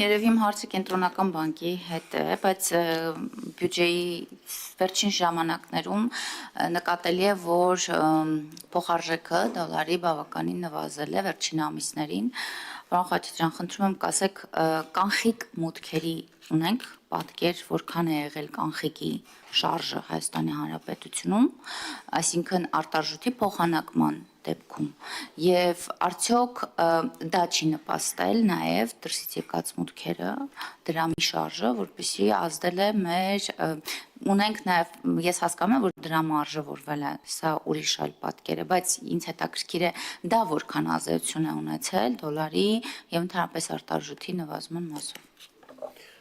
Երևի իմ հարցը կենտրոնական բանկի հետ է, բայց բյուջեի վերջին ժամանակներում նկատելի է, որ փոխարժեքը դոլարի բավականին նվազել է վերջին ամիսներին։ Պարոն Խաչատրյան, խնդրում եմ կասեք, կանխիկ մուտքերի ունենք պատկեր, որքան է եղել կանխիկի շարժը Հայաստանի Հանրապետությունում, այսինքն արտարժույթի փոխանակման դեպքում, եւ արդյոք դա չի նպաստել նաեւ դրսից եկած մուտքերը, դրամի շարժը, որպեսզի ազդել է մեր ունենք նաեւ ես հասկանում եմ, որ դրամը արժևորվել է, սա ուրիշ այլ պատկեր է, բայց ինձ հետաքրքիր է դա որքան ազդեցություն է ունեցել դոլարի եւ ընդհանրապես արտարժույթի նվազման մասով։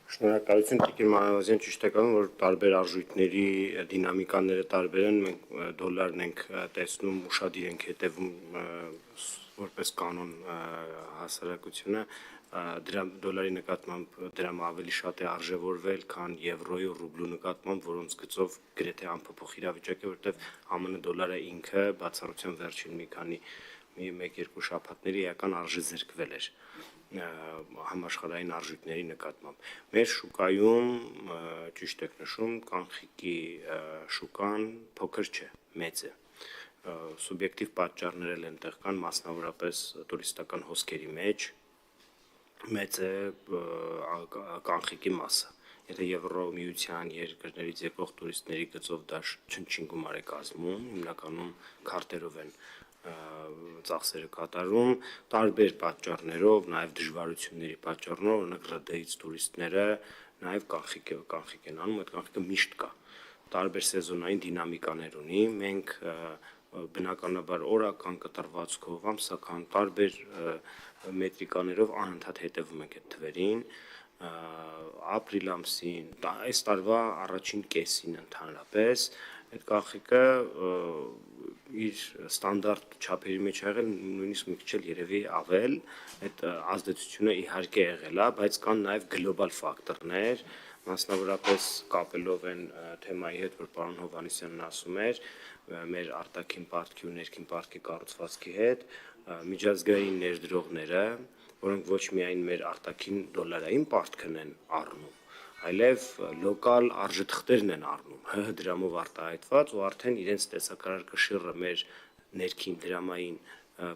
Շնորհակալություն Տիկին Մանավազյան, ճիշտ է կանում, որ տարբեր արժույթների դինամիկաները տարբեր են, մենք դոլարն ենք տեսնում, ուշադիր ենք հետևում որպես կանոն հասարակությունը, դոլարի նկատմամբ դրամը ավելի շատ է արժևորվել, քան եվրոյի ու ռուբլու նկատմամբ, որոնց գծով գրեթե անփոփոխ իրավիճակ է, որտեղ ԱՄՆ դոլարը ինքը բացառության վերջին մի քանի 1-2 շաբաթների էական արժեզրկվել էր համաշխարհային արժույթների նկատմամբ։ Մեր շուկայում ճիշտ եք նշում, կանխիկի շուկան փոքր չէ, մեծ է։ Սուբյեկտիվ պատճառներ են տեղ կան, մասնավորապես տուրիստական հոսքերի մեջ մեծ է կանխիկի մասը։ Եթե Եվրոմիության երկրներից եկող տուրիստների գծով դա չնչին գումար է կազմում, հիմնականում քարտերով են ծախսերը կատարում, տարբեր պատճառներով, նաև դժվարությունների պատճառով, օրինակ ՌԴ-ից տուրիստները նաև կանխիկ են անում, այդ կանխիկը միշտ կա։ Տարբեր սեզոնային դինամիկաներ ունի, մենք բնականաբար օրական կտրվածքով, ամսական տարբեր մետրիկաներով անընդհատ հետևում ենք այդ թվերին, ապրիլ ամսին, այս տարվա առաջին կեսին ընդհանրապես այդ կանխիկը իր ստանդարտ չափերի մեջ եղել, նույնիսկ մի քիչ էլ երևի ավել, այդ ազդեցությունը իհարկե եղել է, բայց կան նաև գլոբալ ֆակտորներ, մասնավորապես կապելով են թեմայի հետ, որ պարոն Հովհաննիսյանն ասում էր, մեր արտաքին պարտքի ու ներքին պարտքի կառուցվածքի հետ, միջազգային ներդրողները, որոնք ոչ միայն մեր արտաքին դոլարային պարտքն են առնում, այլև լոկալ արժեթղթերն են առնում, ՀՀ դրամով արտահայտված ու արդեն իրենց տեսակարար կշիռը մեր ներքին դրամային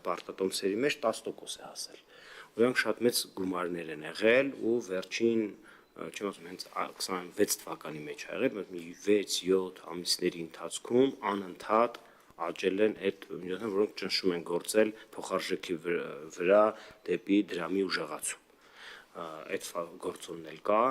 պարտատոմսերի մեջ 10% է հասել։ Որոնք շատ մեծ գումարներ են եղել ու վերջին, չեմ ասում, հենց 26 թվականի մեջ ա եղել, մի 6-7 ամիսների ընթացքում անընդհատ աճել են այդ միջոցները, որոնք ճնշում են գործել փոխարժեքի վրա դեպի դրամի ուժեղացում։ Այդ գործոնն էլ կա,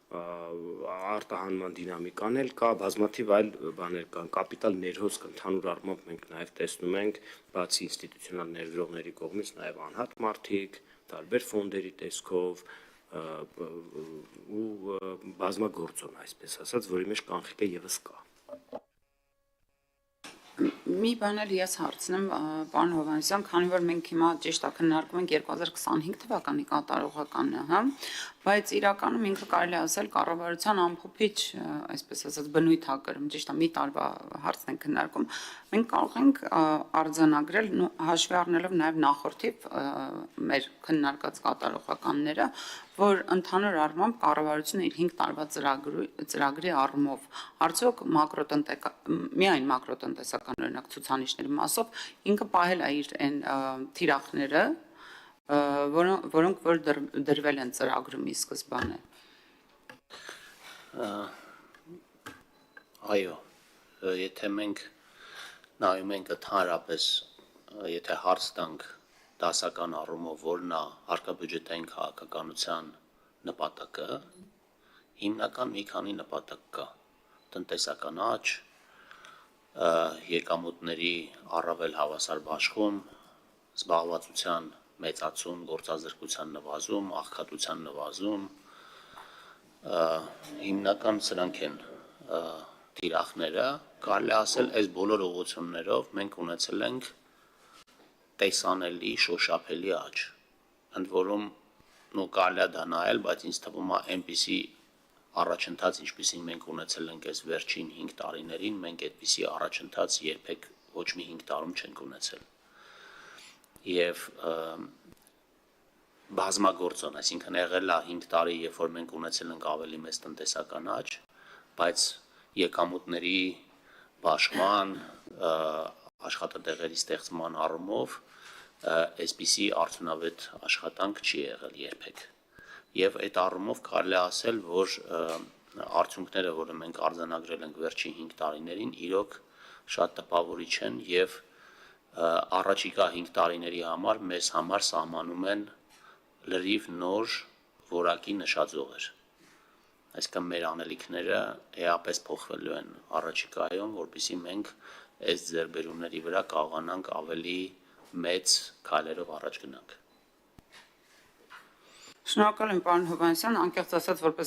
արտահանման դինամիկան էլ կա, բազմաթիվ այլ բաներ կան, կապիտալ ներհոսք ընդհանուր առմամբ մենք նաև տեսնում ենք, բացի ինստիտուցիոնալ ներդրողների կողմից նաև անհատ մարդիկ, տարբեր ֆոնդերի տեսքով ու բազմագործոն, այսպես ասած, որի մեջ կանխիկը եւս կա։ Մի բան էլ ես հարցնեմ պարոն Հովհաննիսյան, քանի որ մենք հիմա ճիշտ է քննարկում ենք 2025 թվականի կատարողականը, հա, բայց իրականում ինքը կարելի ասել կառավարության ամփոփիչ, այսպես ասած, բնույթ ա կրում, ճիշտ է, մի տարվա հարցն ենք քննարկում, մենք կարող ենք արձանագրել, հաշվի առնելով նաև նախորդիվ մեր քննարկած կատարողականները, որ ընդհանուր առմամբ կառավարությունը իր 5 տարվա ծրագրի առումով արդյոք միայն մակրոտնտեսական օրինակ ցուցանիշների մասով ինքը պահել է իր այն թիրախները, որոնք որ դրվել են ծրագրում ի սկզբանե։ Այո, եթե մենք նայում ենք ընդհանրապես, եթե հարց տանք դասական առումով, որն է հարկաբյուջետային քաղաքականության նպատակը, հիմնական մի քանի նպատակ կա. տնտեսական աճ, եկամուտների առավել հավասար բաշխում, զբաղվածության մեծացում, գործազրկության նվազում, աղքատության նվազում, հիմնական սրանք են թիրախները, կարելի ասել, այս բոլոր ուղղություններով մենք ունեցել ենք տեսանելի, շոշափելի աճ, ընդ որում կարելի է դա նայել, բայց ինձ թվում է այնպիսի առաջընթաց, ինչպիսին մենք ունեցել ենք այս վերջին 5 տարիներին, մենք այդպիսի առաջընթաց երբեք ոչ մի 5 տարում չենք ունեցել։ Եվ բազմագործոն, այսինքն եղել է 5 տարի, երբ որ մենք ունեցել ենք ավելի մեծ տնտեսական աճ, բայց եկամուտների բաշխման, աշխատատեղերի ստեղծման առումով այսպիսի արդյունավետ աշխատանք չի եղել երբեք։ Եվ այդ առումով կարելի է ասել, որ արդյունքները, որը մենք արձանագրել ենք վերջին 5 տարիներին, իրոք շատ տպավորիչ են եւ առաջիկա 5 տարիների համար մեզ համար սահմանում են լրիվ նոր որակի նշաձողեր։ Այսինքն մեր անելիքները էապես փոխվելու են առաջիկայում, որպեսզի մենք այս ձեռքբերումների վրա կարողանանք ավելի մեծ քայլերով առաջ գնանք։ Շնորհակալ եմ, պարոն Հովհաննիսյան, անկեղծ ասած, որպես